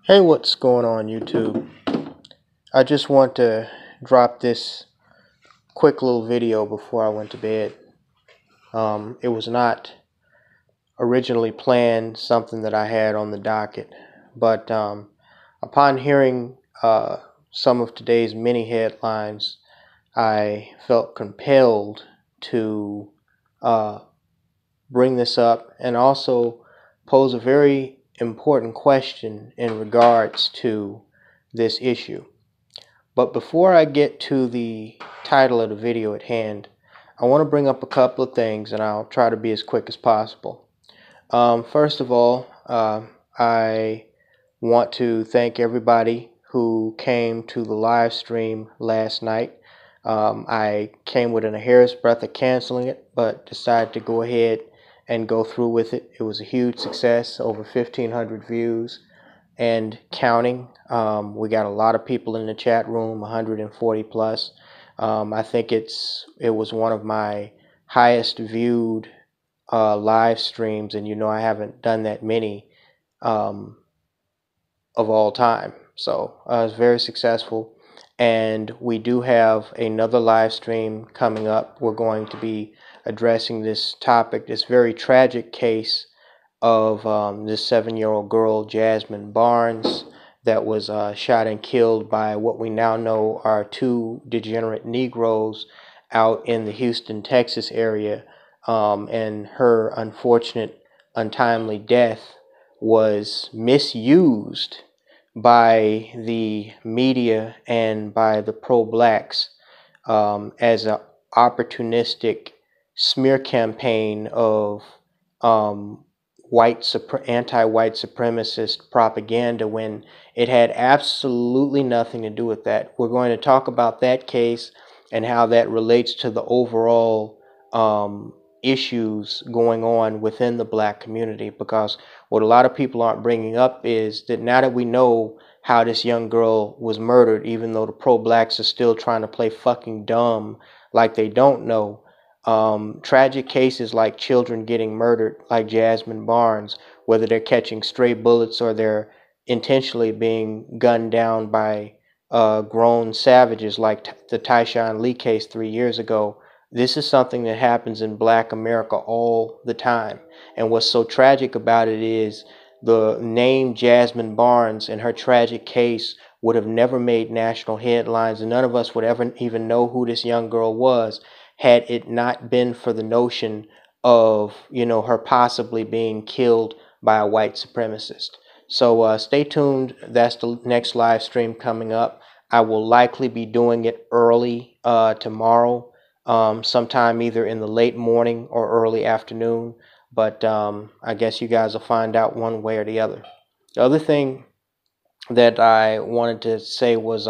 Hey, what's going on, YouTube? I just want to drop this quick little video before I went to bed. It was not originally planned, something that I had on the docket, but upon hearing some of today's mini headlines, I felt compelled to bring this up and also pose a very important question in regards to this issue. But before I get to the title of the video at hand, I want to bring up a couple of things, and I'll try to be as quick as possible. First of all, I want to thank everybody who came to the live stream last night. I came within a hair's breadth of canceling it, but decided to go ahead and go through with it. It was a huge success, over 1,500 views and counting. We got a lot of people in the chat room, 140 plus. I think it was one of my highest viewed live streams, and I haven't done that many of all time. So it was very successful, and we do have another live stream coming up. We're going to be addressing this topic, this very tragic case of this 7-year-old girl, Jasmine Barnes, that was shot and killed by what we now know are two degenerate Negroes out in the Houston, Texas area. And her unfortunate, untimely death was misused by the media and by the pro-blacks as an opportunistic smear campaign of anti-white supremacist propaganda, when it had absolutely nothing to do with that. We're going to talk about that case and how that relates to the overall issues going on within the black community, because what a lot of people aren't bringing up is that now that we know how this young girl was murdered, even though the pro-blacks are still trying to play fucking dumb like they don't know, tragic cases like children getting murdered, like Jasmine Barnes, whether they're catching stray bullets or they're intentionally being gunned down by grown savages, like the Tyshawn Lee case 3 years ago. This is something that happens in black America all the time. And what's so tragic about it is the name Jasmine Barnes and her tragic case would have never made national headlines, and none of us would ever even know who this young girl was had it not been for the notion of, her possibly being killed by a white supremacist. So stay tuned. That's the next live stream coming up. I will likely be doing it early tomorrow, sometime either in the late morning or early afternoon. But I guess you guys will find out one way or the other. The other thing that I wanted to say was,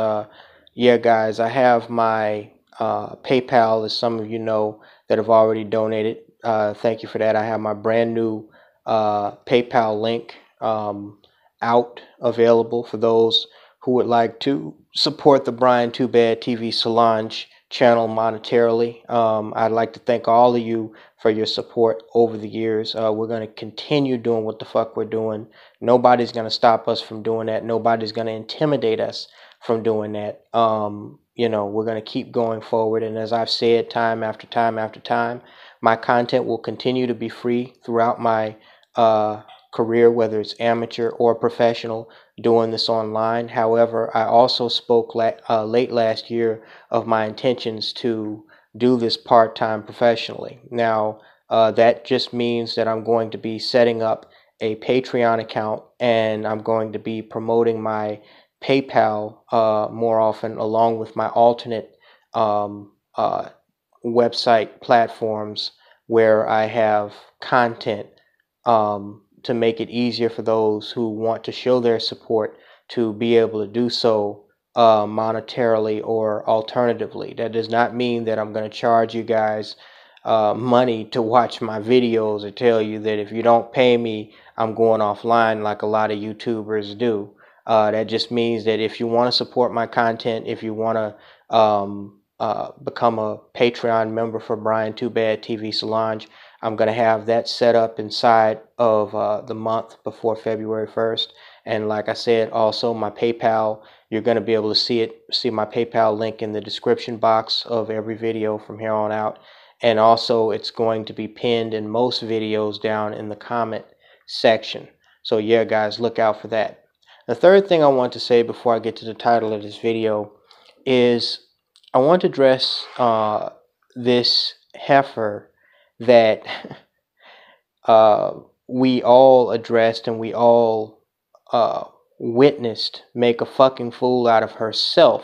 yeah, guys, I have my PayPal, as some of you know that have already donated. Thank you for that. I have my brand new PayPal link out, available for those who would like to support the TooBadTV Solonge channel monetarily. I'd like to thank all of you for your support over the years. We're going to continue doing what the fuck we're doing. Nobody's going to stop us from doing that. Nobody's going to intimidate us from doing that. We're going to keep going forward. And as I've said time after time after time, my content will continue to be free throughout my career, whether it's amateur or professional, doing this online. However, I also spoke late last year of my intentions to do this part-time professionally. Now, that just means that I'm going to be setting up a Patreon account, and I'm going to be promoting my PayPal more often, along with my alternate website platforms where I have content to make it easier for those who want to show their support to be able to do so monetarily or alternatively. That does not mean that I'm going to charge you guys money to watch my videos, or tell you that if you don't pay me, I'm going offline like a lot of YouTubers do. That just means that if you want to support my content, if you want to become a Patreon member for TooBadTV Solonge, I'm going to have that set up inside of the month before February 1st. And like I said, also my PayPal, you're going to be able to see my PayPal link in the description box of every video from here on out. And also it's going to be pinned in most videos down in the comment section. So yeah, guys, look out for that. The third thing I want to say before I get to the title of this video is I want to address this heifer that we all addressed and we all witnessed make a fucking fool out of herself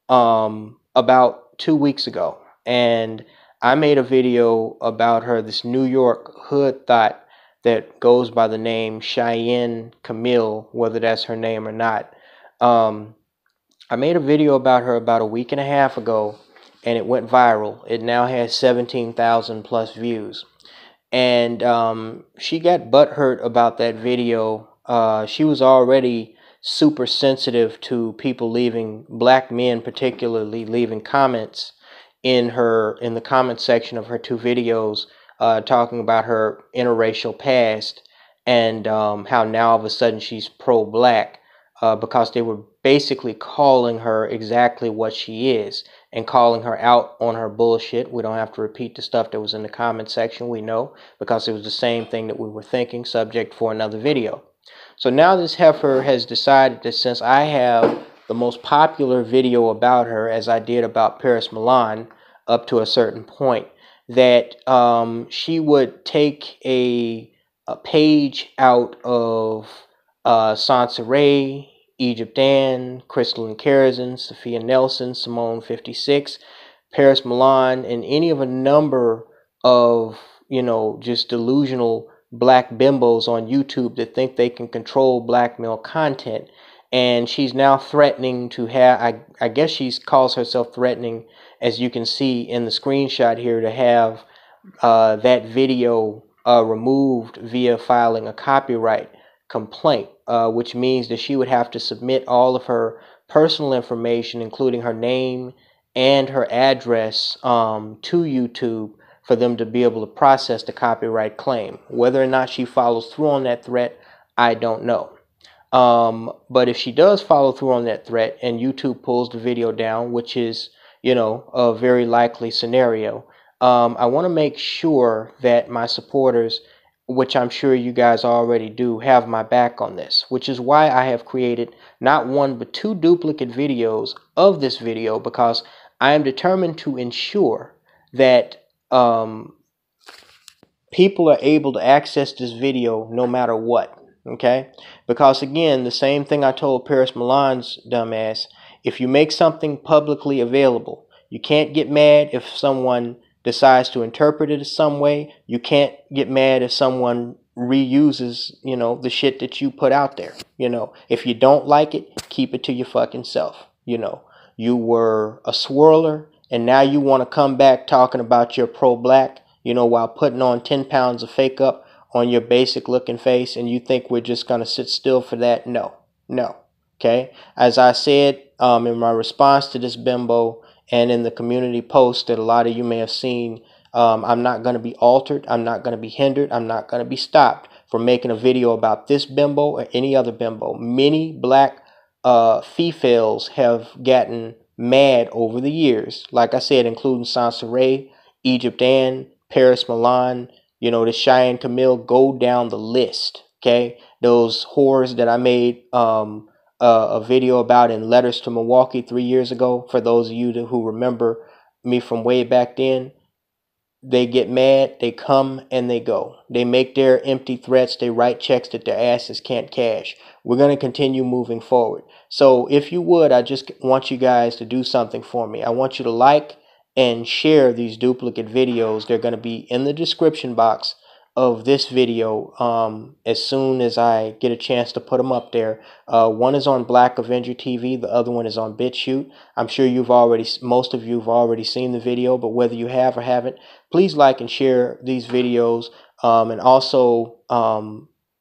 about 2 weeks ago. And I made a video about her, this New York hood thought that goes by the name Cheyenne Camille, whether that's her name or not. I made a video about her about a week and a half ago, and it went viral. It now has 17,000 plus views. And she got butthurt about that video. She was already super sensitive to people leaving, black men particularly, leaving comments in the comment section of her 2 videos, talking about her interracial past and how now all of a sudden she's pro-black, because they were basically calling her exactly what she is and calling her out on her bullshit. We don't have to repeat the stuff that was in the comment section. We know, because it was the same thing that we were thinking, subject for another video. So now this heifer has decided that since I have the most popular video about her, as I did about Paris Milan up to a certain point, that she would take a page out of Sansa Ray, Egypt Dan, Crystal and Kerosene, Sophia Nelson, Simone 56, Paris Milan, and any of a number of, just delusional black bimbos on YouTube that think they can control black male content. And she's now threatening to have, I guess she calls herself threatening, as you can see in the screenshot here, to have that video removed via filing a copyright complaint, which means that she would have to submit all of her personal information, including her name and her address, to YouTube for them to be able to process the copyright claim. Whether or not she follows through on that threat, I don't know. But if she does follow through on that threat and YouTube pulls the video down, which is, a very likely scenario, I want to make sure that my supporters, which I'm sure you guys already do, have my back on this, which is why I have created not 1 but 2 duplicate videos of this video, because I am determined to ensure that people are able to access this video no matter what. Okay? Because again, the same thing I told Paris Milan's dumbass: if you make something publicly available, you can't get mad if someone decides to interpret it some way. You can't get mad if someone reuses, the shit that you put out there. If you don't like it, keep it to your fucking self. You were a swirler, and now you want to come back talking about your pro-black, while putting on 10 pounds of fake up on your basic looking face, and you think we're just going to sit still for that? No. Okay? As I said in my response to this bimbo and in the community post that a lot of you may have seen, I'm not going to be altered. I'm not going to be hindered. I'm not going to be stopped from making a video about this bimbo or any other bimbo. Many black females have gotten mad over the years, like I said, including Sansa Ray, Egypt Dan, Paris Milan, the Cheyenne Camille. Go down the list. Okay, those whores that I made a video about in Letters to Milwaukee 3 years ago, for those of you who remember me from way back then. They get mad, they come and they go. They make their empty threats, they write checks that their asses can't cash. We're going to continue moving forward. So if you would, I just want you guys to do something for me. I want you to like and share these duplicate videos. They're going to be in the description box of this video as soon as I get a chance to put them up there. One is on Black Avenger TV, the other one is on BitChute. I'm sure most of you have already seen the video, but whether you have or haven't, please like and share these videos. And also,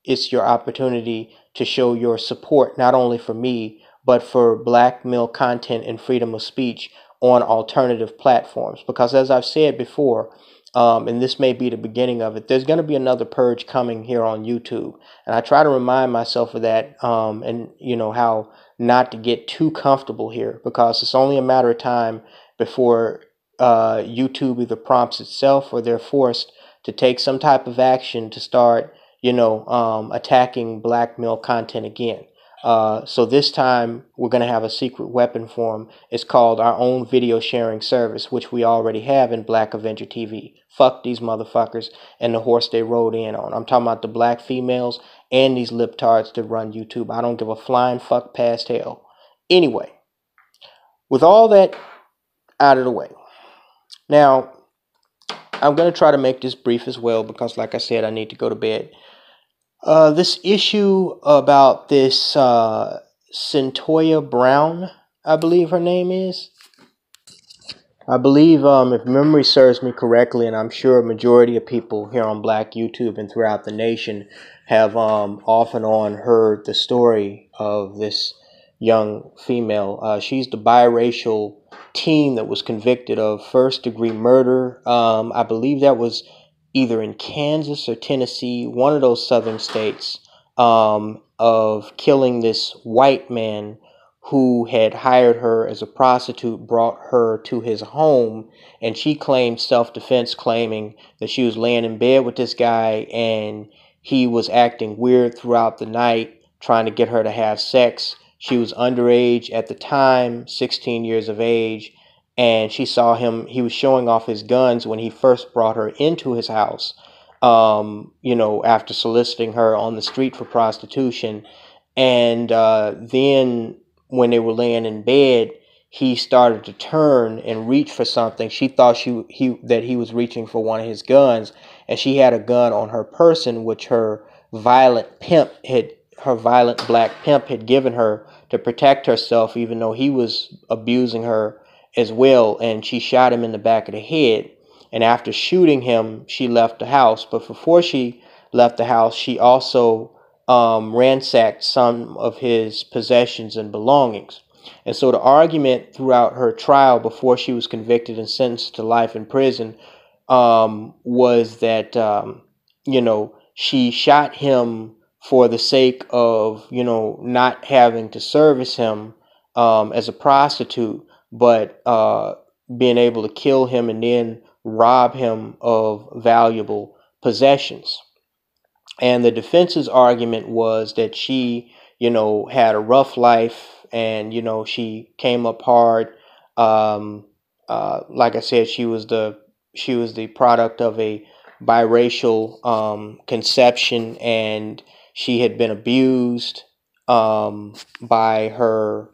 it's your opportunity to show your support, not only for me, but for black male content and freedom of speech on alternative platforms. Because as I've said before, and this may be the beginning of it, there's going to be another purge coming here on YouTube. And I try to remind myself of that, and, you know, how not to get too comfortable here, because it's only a matter of time before YouTube either prompts itself or they're forced to take some type of action to start, you know, attacking black male content again. So this time we're going to have a secret weapon for them. It's called our own video sharing service, which we already have in Black Avenger TV. Fuck these motherfuckers and the horse they rode in on. I'm talking about the black females and these libtards that run YouTube. I don't give a flying fuck past hell. Anyway, with all that out of the way, now I'm going to try to make this brief as well, because like I said, I need to go to bed. This issue about this Cyntoia Brown, I believe her name is. I believe, if memory serves me correctly, and I'm sure a majority of people here on Black YouTube and throughout the nation have off and on heard the story of this young female. She's the biracial teen that was convicted of first-degree murder. I believe that was either in Kansas or Tennessee, one of those southern states, of killing this white man who had hired her as a prostitute, brought her to his home, and she claimed self-defense, claiming that she was laying in bed with this guy and he was acting weird throughout the night, trying to get her to have sex. She was underage at the time, 16 years of age, and she saw him, he was showing off his guns when he first brought her into his house, you know, after soliciting her on the street for prostitution. And then when they were laying in bed, he started to turn and reach for something. She thought that he was reaching for one of his guns, and she had a gun on her person, which her violent black pimp had given her to protect herself, even though he was abusing her as well. And she shot him in the back of the head. And after shooting him, she left the house. But before she left the house, she also ransacked some of his possessions and belongings. And so the argument throughout her trial before she was convicted and sentenced to life in prison was that, you know, she shot him for the sake of, you know, not having to service him as a prostitute, but being able to kill him and then rob him of valuable possessions. And the defense's argument was that she, you know, had a rough life and, you know, she came up hard. Like I said, she was the product of a biracial conception, and she had been abused by her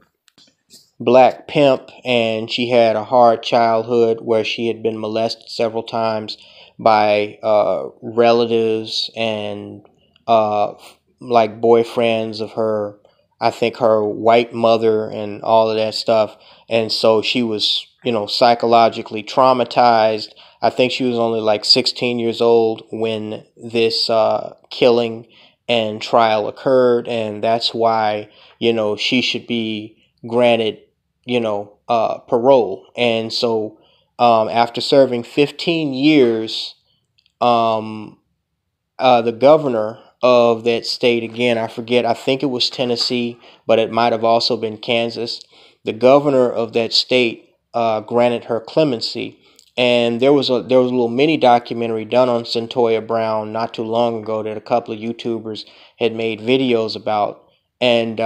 black pimp, and she had a hard childhood where she had been molested several times by relatives and like boyfriends of her, I think her white mother and all of that stuff. And so she was, you know, psychologically traumatized. I think she was only like 16 years old when this killing and trial occurred, and that's why, you know, she should be granted, you know, parole. And so after serving 15 years, the governor of that state, again, I forget, I think it was Tennessee, but it might have also been Kansas. The governor of that state granted her clemency. And there was a little mini documentary done on Cyntoia Brown not too long ago that a couple of YouTubers had made videos about. And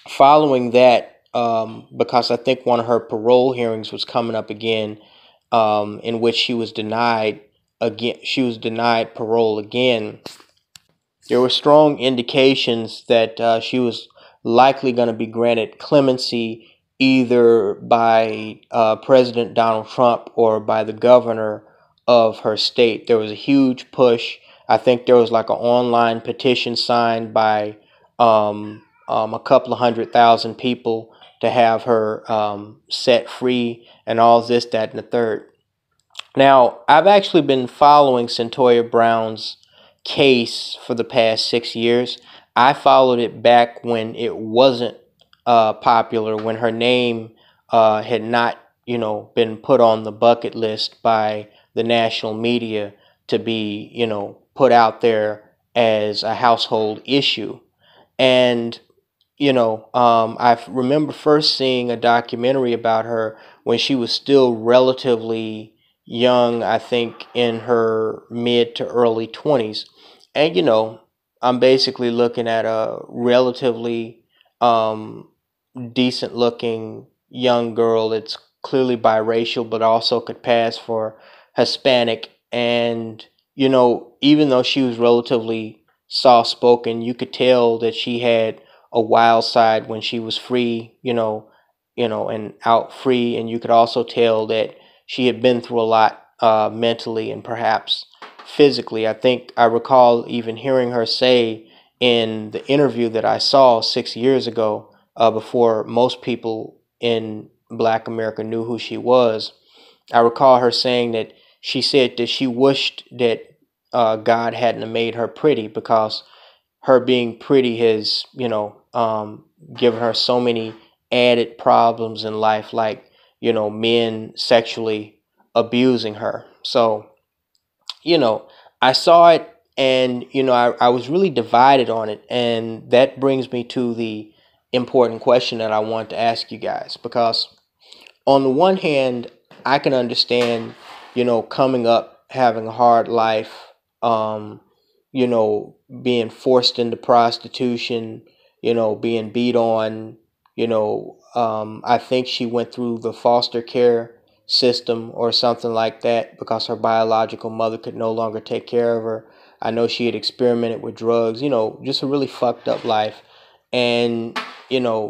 following that, because I think one of her parole hearings was coming up again, in which she was denied parole again. There were strong indications that she was likely going to be granted clemency either by President Donald Trump or by the governor of her state. There was a huge push. I think there was like an online petition signed by a couple of 100,000 people to have her set free and all this, that, and the third. Now, I've actually been following Cyntoia Brown's case for the past 6 years. I followed it back when it wasn't popular, when her name had not, you know, been put on the bucket list by the national media to be, put out there as a household issue. And I remember first seeing a documentary about her when she was still relatively young, I think in her mid to early 20s. And, I'm basically looking at a relatively um, decent looking young girl that's clearly biracial, but also could pass for Hispanic. And, even though she was relatively soft spoken, you could tell that she had a wild side when she was free, and out free. And you could also tell that she had been through a lot mentally and perhaps physically. I think I recall even hearing her say in the interview that I saw 6 years ago, before most people in Black America knew who she was. I recall her saying that she said that she wished that God hadn't made her pretty, because her being pretty has, given her so many added problems in life, like, men sexually abusing her. So, you know, I saw it, and, I was really divided on it. And that brings me to the important question that I want to ask you guys, because on the one hand, I can understand, coming up, having a hard life, um, being forced into prostitution, being beat on, I think she went through the foster care system or something like that because her biological mother could no longer take care of her. I know she had experimented with drugs, just a really fucked up life. And,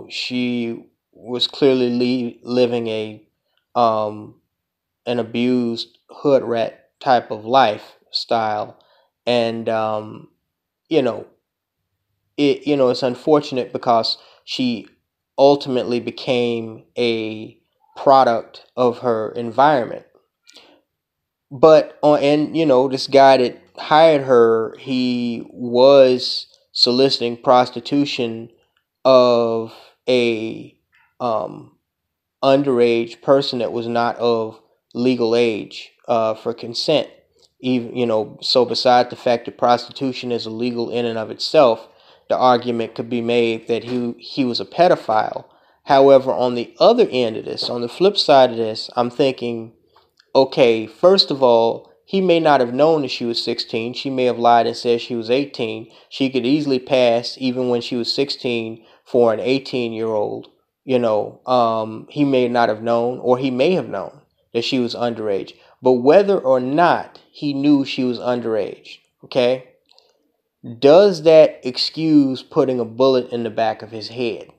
she was clearly living um, an abused hood rat type of lifestyle. And, you know, it's unfortunate because she ultimately became a product of her environment. But this guy that hired her, he was soliciting prostitution of a underage person that was not of legal age, for consent. Even, so beside the fact that prostitution is illegal in and of itself, the argument could be made that he was a pedophile. However, on the other end of this, on the flip side of this, I'm thinking, okay, first of all, he may not have known that she was 16. She may have lied and said she was 18. She could easily pass, even when she was 16, for an 18-year-old. He may not have known, or he may have known that she was underage. But whether or not he knew she was underage, okay, does that excuse putting a bullet in the back of his head?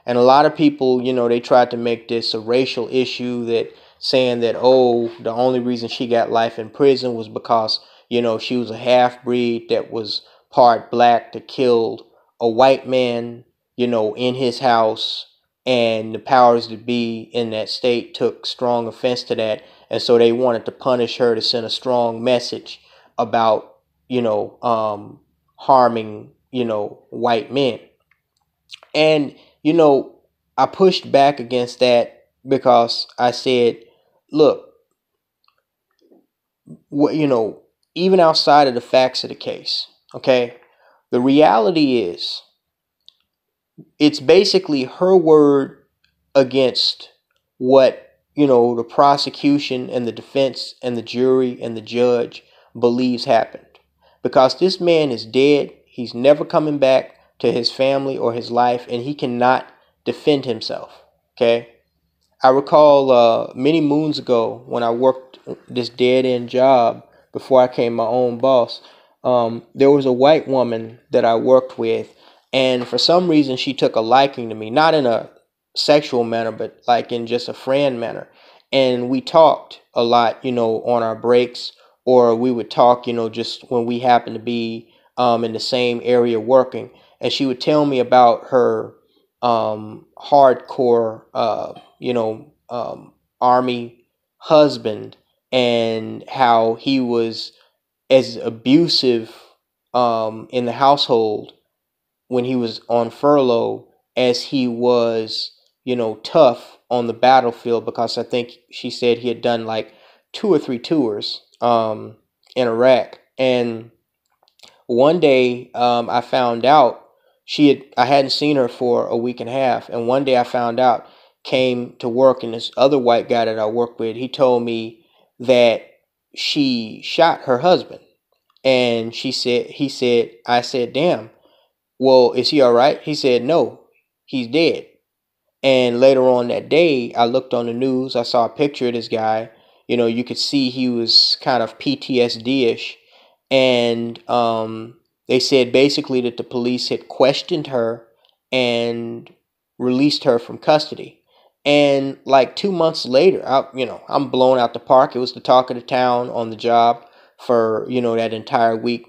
And a lot of people, they tried to make this a racial issue, that saying that, oh, the only reason she got life in prison was because, she was a half-breed that was part black that killed a white man, in his house. And the powers that be in that state took strong offense to that. And so they wanted to punish her to send a strong message about, harming, white men. And, I pushed back against that because I said, look, even outside of the facts of the case, okay, the reality is it's basically her word against what, the prosecution and the defense and the jury and the judge believes happened. Because this man is dead. He's never coming back to his family or his life, and he cannot defend himself. Okay? I recall many moons ago when I worked this dead-end job before I became my own boss, there was a white woman that I worked with, and for some reason she took a liking to me, not in a sexual manner, but like in just a friend manner. And we talked a lot, on our breaks, or we would talk, just when we happened to be in the same area working. And she would tell me about her hardcore, army husband, and how he was as abusive in the household when he was on furlough as he was, tough on the battlefield, because I think she said he had done like 2 or 3 tours um, in Iraq. And one day, I found out I hadn't seen her for a week and a half. And one day I found out, came to work, and this other white guy that I work with, he told me that she shot her husband. And I said, damn, well, is he all right? He said, no, he's dead. And later on that day, I looked on the news. I saw a picture of this guy. You know, you could see he was kind of PTSD-ish. And they said basically that the police had questioned her and released her from custody. And like 2 months later, I'm blown out the park. It was the talk of the town on the job for, that entire week,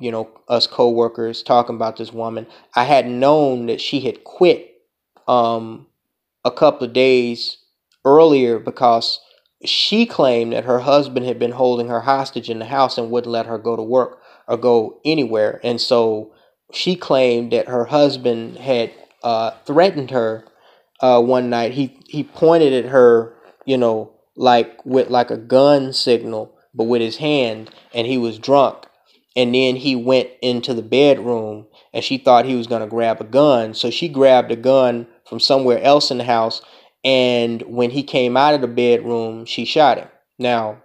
us co-workers talking about this woman. I had known that she had quit um, a couple of days earlier because she claimed that her husband had been holding her hostage in the house and wouldn't let her go to work or go anywhere. And so she claimed that her husband had threatened her one night. He pointed at her, like with like a gun signal, but with his hand, and he was drunk. And then he went into the bedroom, and she thought he was going to grab a gun. So she grabbed a gun from somewhere else in the house. And when he came out of the bedroom, she shot him. Now,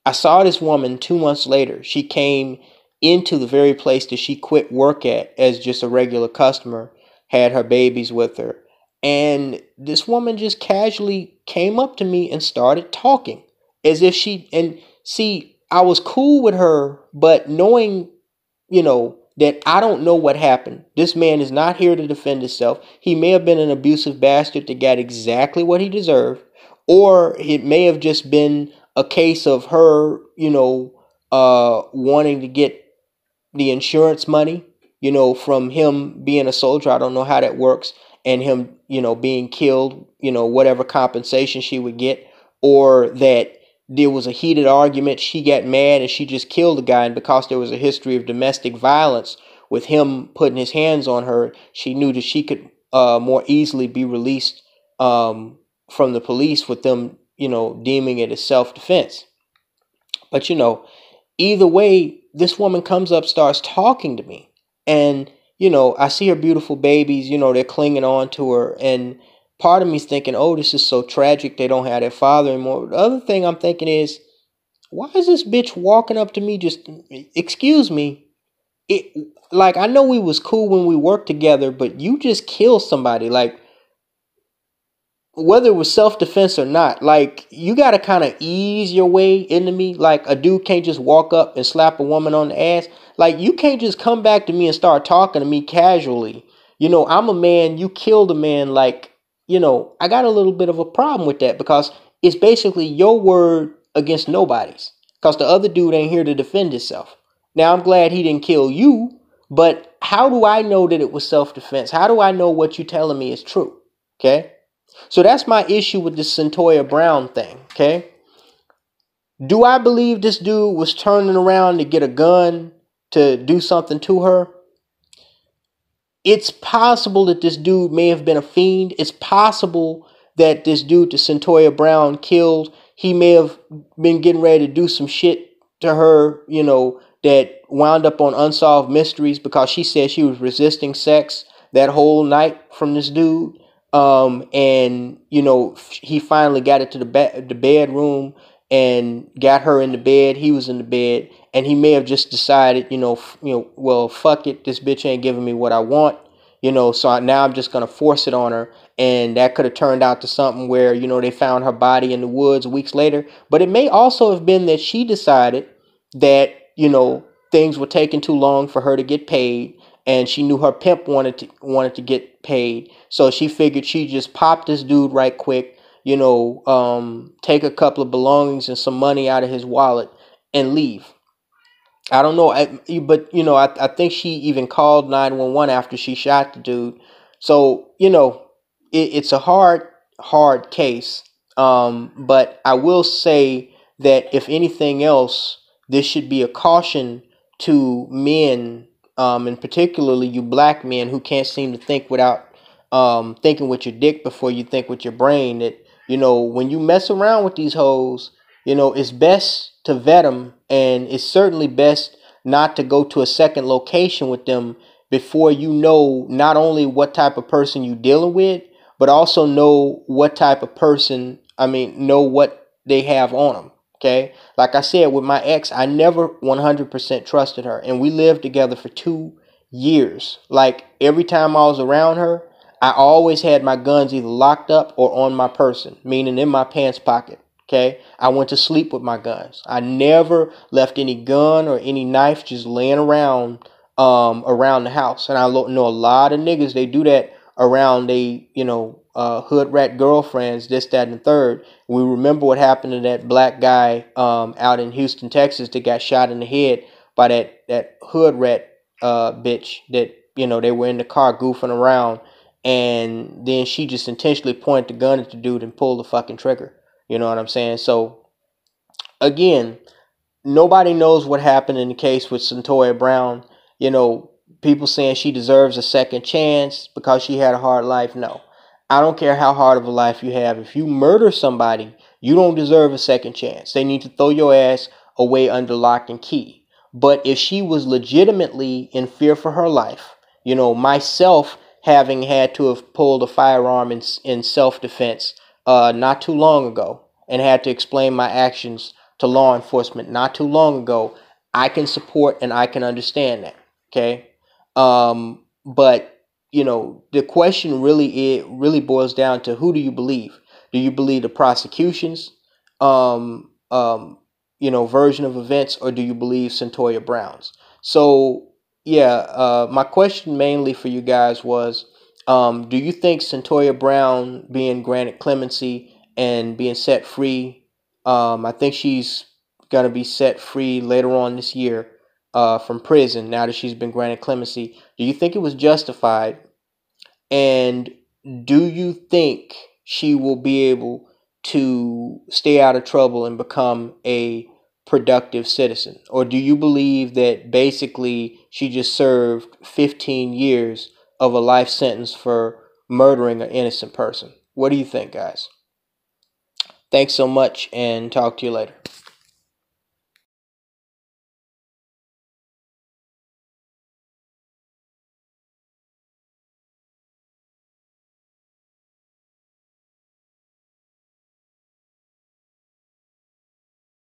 I saw this woman 2 months later. She came into the very place that she quit work at as just a regular customer, had her babies with her. And this woman just casually came up to me and started talking as if and see, I was cool with her, but knowing, that I don't know what happened. This man is not here to defend himself. He may have been an abusive bastard that got exactly what he deserved, or it may have just been a case of her, wanting to get the insurance money, from him being a soldier. I don't know how that works. And him, being killed, whatever compensation she would get, or that there was a heated argument. She got mad and she just killed the guy. And because there was a history of domestic violence with him putting his hands on her, she knew that she could more easily be released from the police with them, deeming it as self-defense. But, either way, this woman comes up, starts talking to me. And, I see her beautiful babies, they're clinging on to her. And part of me's thinking, oh, this is so tragic. They don't have their father anymore. The other thing I'm thinking is, why is this bitch walking up to me just, excuse me? Like, I know we was cool when we worked together, but you just killed somebody. Like, whether it was self-defense or not, like, you got to kind of ease your way into me. Like, a dude can't just walk up and slap a woman on the ass. Like, you can't just come back to me and start talking to me casually. I'm a man, you killed a man. Like, I got a little bit of a problem with that because it's basically your word against nobody's. Because the other dude ain't here to defend himself. Now, I'm glad he didn't kill you, but how do I know that it was self-defense? How do I know what you're telling me is true? Okay? So that's my issue with this Cyntoia Brown thing, okay? Do I believe this dude was turning around to get a gun to do something to her? It's possible that this dude may have been a fiend. It's possible that this dude that Cyntoia Brown killed, he may have been getting ready to do some shit to her, that wound up on Unsolved Mysteries because she said she was resisting sex that whole night from this dude. And he finally got it to the bedroom and got her in the bed. He was in the bed, and he may have just decided, well, fuck it, this bitch ain't giving me what I want, so now I'm just gonna force it on her. And that could have turned out to something where, they found her body in the woods weeks later. But it may also have been that she decided that, things were taking too long for her to get paid. And she knew her pimp wanted to get paid. So she figured she'd just pop this dude right quick, take a couple of belongings and some money out of his wallet and leave. I don't know. I think she even called 911 after she shot the dude. So, it's a hard case. But I will say that if anything else, this should be a caution to men, and particularly you black men who can't seem to think without thinking with your dick before you think with your brain. That, when you mess around with these hoes, it's best to vet them, and it's certainly best not to go to a second location with them before you know not only what type of person you're dealing with, but also know what type of person, know what they have on them. Okay. Like I said, with my ex, I never 100% trusted her, and we lived together for 2 years. Like every time I was around her, I always had my guns either locked up or on my person, meaning in my pants pocket. Okay. I went to sleep with my guns. I never left any gun or any knife just laying around the house. And I know a lot of niggas, they do that around they, hood rat girlfriends, this, that, and the third. We remember what happened to that black guy out in Houston, Texas, that got shot in the head by that hood rat bitch that, they were in the car goofing around, and then she just intentionally pointed the gun at the dude and pulled the fucking trigger. You know what I'm saying? So again, nobody knows what happened in the case with Cyntoia Brown. People saying she deserves a second chance because she had a hard life. No, I don't care how hard of a life you have. If you murder somebody, you don't deserve a second chance. They need to throw your ass away under lock and key. But if she was legitimately in fear for her life, myself having had to have pulled a firearm in self-defense not too long ago and had to explain my actions to law enforcement not too long ago, I can support and I can understand that. Okay. But the question really boils down to, who do you believe? Do you believe the prosecution's version of events, or do you believe Cyntoia Brown's? So yeah, my question mainly for you guys was, do you think Cyntoia Brown being granted clemency and being set free, I think she's gonna be set free later on this year from prison now that she's been granted clemency, do you think it was justified? And do you think she will be able to stay out of trouble and become a productive citizen? Or do you believe that basically she just served 15 years of a life sentence for murdering an innocent person? What do you think, guys? Thanks so much, and talk to you later.